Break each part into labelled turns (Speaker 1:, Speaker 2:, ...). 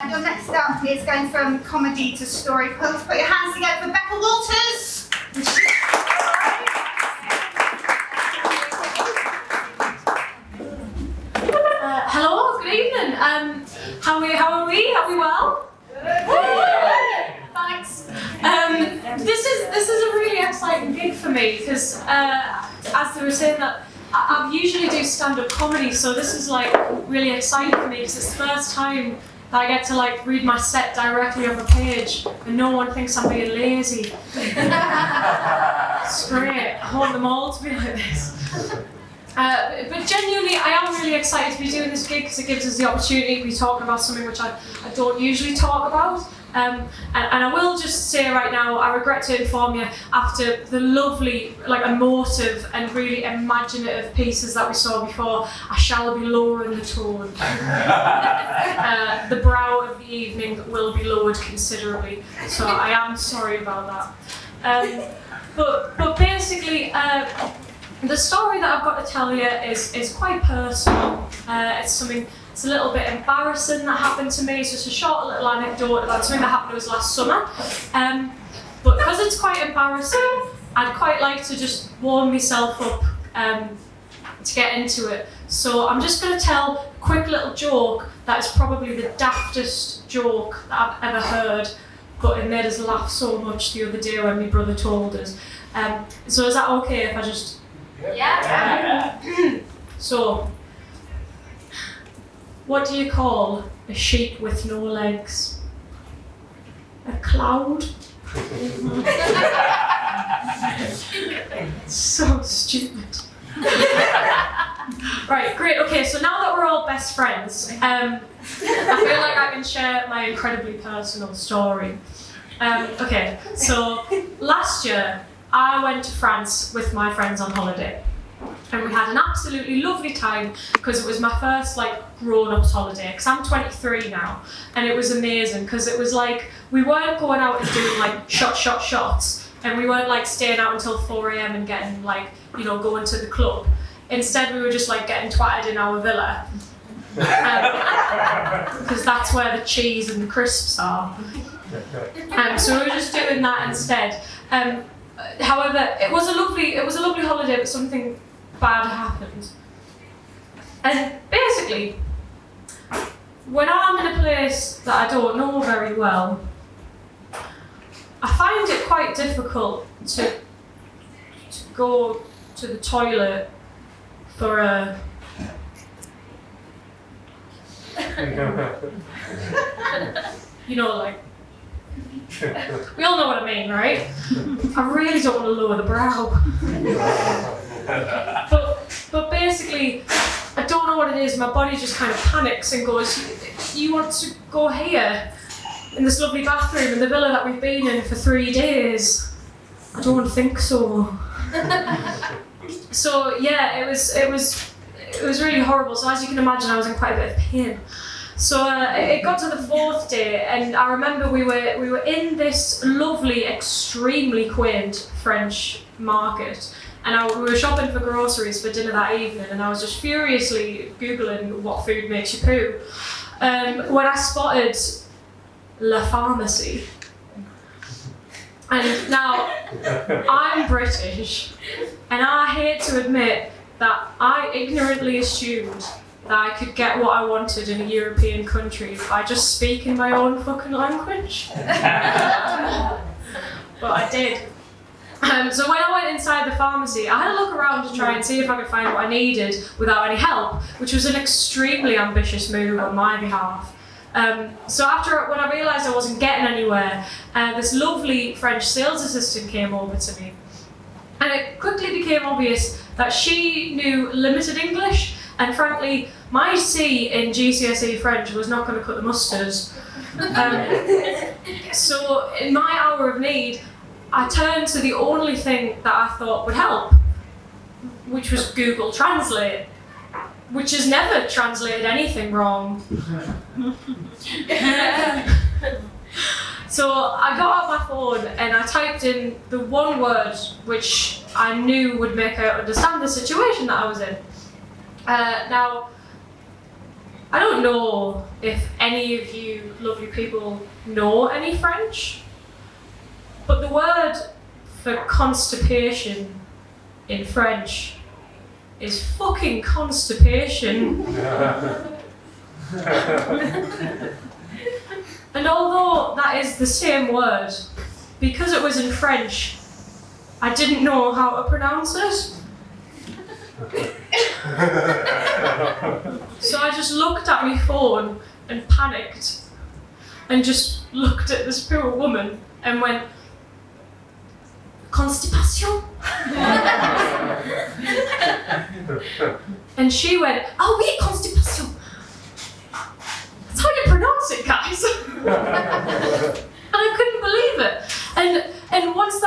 Speaker 1: Your next up is going from comedy to story. Please put your hands together for Becca Walters.
Speaker 2: Hello, good evening. How are we? Are we well? Thanks. This is a really exciting gig for me because, as they were saying, that I usually do stand-up comedy, so this is like really exciting for me because it's the first time that I get to like read my set directly off a page and no one thinks I'm being lazy. It's great. I want them all to be like this. But genuinely, I am really excited to be doing this gig because it gives us the opportunity to be talking about something which I don't usually talk about. And I will just say right now, I regret to inform you, after the lovely, like emotive and really imaginative pieces that we saw before, I shall be lowering the tone. The brow of the evening will be lowered considerably, so I am sorry about that. But basically, the story that I've got to tell you is quite personal. It's a little bit embarrassing that happened to me. It's just a short little anecdote about something that happened to us last summer. But because it's quite embarrassing, I'd quite like to just warm myself up to get into it. So I'm just going to tell a quick little joke that is probably the daftest joke that I've ever heard, but it made us laugh so much the other day when my brother told us. So is that okay if I just... Yeah. So, what do you call a sheep with no legs? A cloud? So stupid. Right, great. Okay, so now that we're all best friends, I feel like I can share my incredibly personal story. Okay, so last year I went to France with my friends on holiday. And we had an absolutely lovely time because it was my first like grown-ups holiday, because I'm 23 now, and it was amazing because it was like we weren't going out and doing like shots, and we weren't like staying out until 4 a.m. and getting like, you know, going to the club. Instead we were just like getting twatted in our villa because that's where the cheese and the crisps are. So we were just doing that instead. However, it was a lovely holiday, but something bad happened. And basically, when I'm in a place that I don't know very well, I find it quite difficult to go to the toilet for a... you know, like... we all know what I mean, right? I really don't want to lower the brow. But basically, I don't know what it is. My body just kind of panics and goes, you want to go here in this lovely bathroom in the villa that we've been in for 3 days? I don't think so. So yeah, it was really horrible. So as you can imagine, I was in quite a bit of pain. So it got to the 4th day, and I remember we were in this lovely, extremely quaint French market, and we were shopping for groceries for dinner that evening, and I was just furiously Googling what food makes you poo, when I spotted La Pharmacy. And now, I'm British, and I hate to admit that I ignorantly assumed that I could get what I wanted in a European country by just speaking my own fucking language. But I did. So when I went inside the pharmacy, I had a look around to try and see if I could find what I needed without any help, which was an extremely ambitious move on my behalf. So when I realised I wasn't getting anywhere, this lovely French sales assistant came over to me. And it quickly became obvious that she knew limited English, and frankly, my C in GCSE French was not going to cut the mustard. So in my hour of need, I turned to the only thing that I thought would help, which was Google Translate, which has never translated anything wrong. So I got out my phone and I typed in the one word which I knew would make her understand the situation that I was in. Now, I don't know if any of you lovely people know any French, but the word for constipation in French is fucking constipation. And although that is the same word, because it was in French, I didn't know how to pronounce it. So I just looked at my phone and panicked and just looked at this poor woman and went, constipation? And she went, oh oui, constipation. That's how you pronounce it, guys. And I couldn't believe it. And once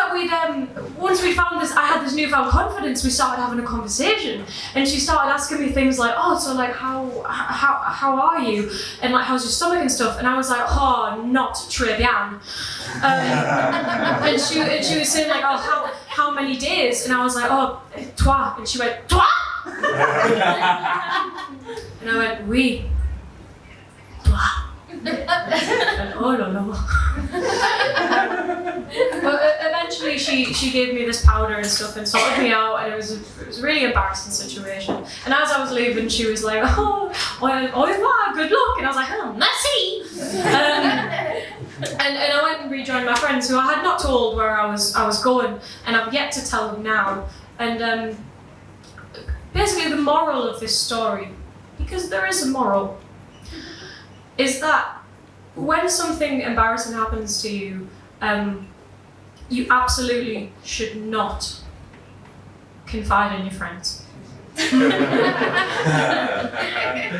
Speaker 2: we found this, I had this newfound confidence. We started having a conversation, and she started asking me things like, "Oh, so like how are you? And like how's your stomach and stuff?" And I was like, "Oh, not très bien." And she was saying like, "Oh, how many days?" And I was like, "Oh, trois." And she went, "Toi?" And I went, "Oui, toi." And, oh no. But eventually she gave me this powder and stuff and sorted me out, and it was a really embarrassing situation. And as I was leaving, she was like, "Oh, au revoir, good luck." And I was like, "Oh, merci." And I went and rejoined my friends who I had not told where I was going, and I've yet to tell them now. And basically the moral of this story, because there is a moral, is that when something embarrassing happens to you, you absolutely should not confide in your friends.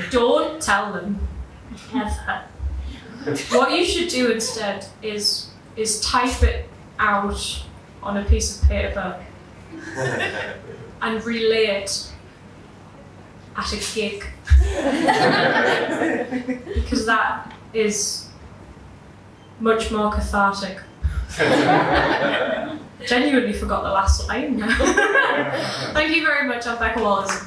Speaker 2: Don't tell them. Ever. What you should do instead is type it out on a piece of paper and relay it at a gig. Because that is much more cathartic. Genuinely forgot the last line now. Thank you very much, I'm Becca Wallace.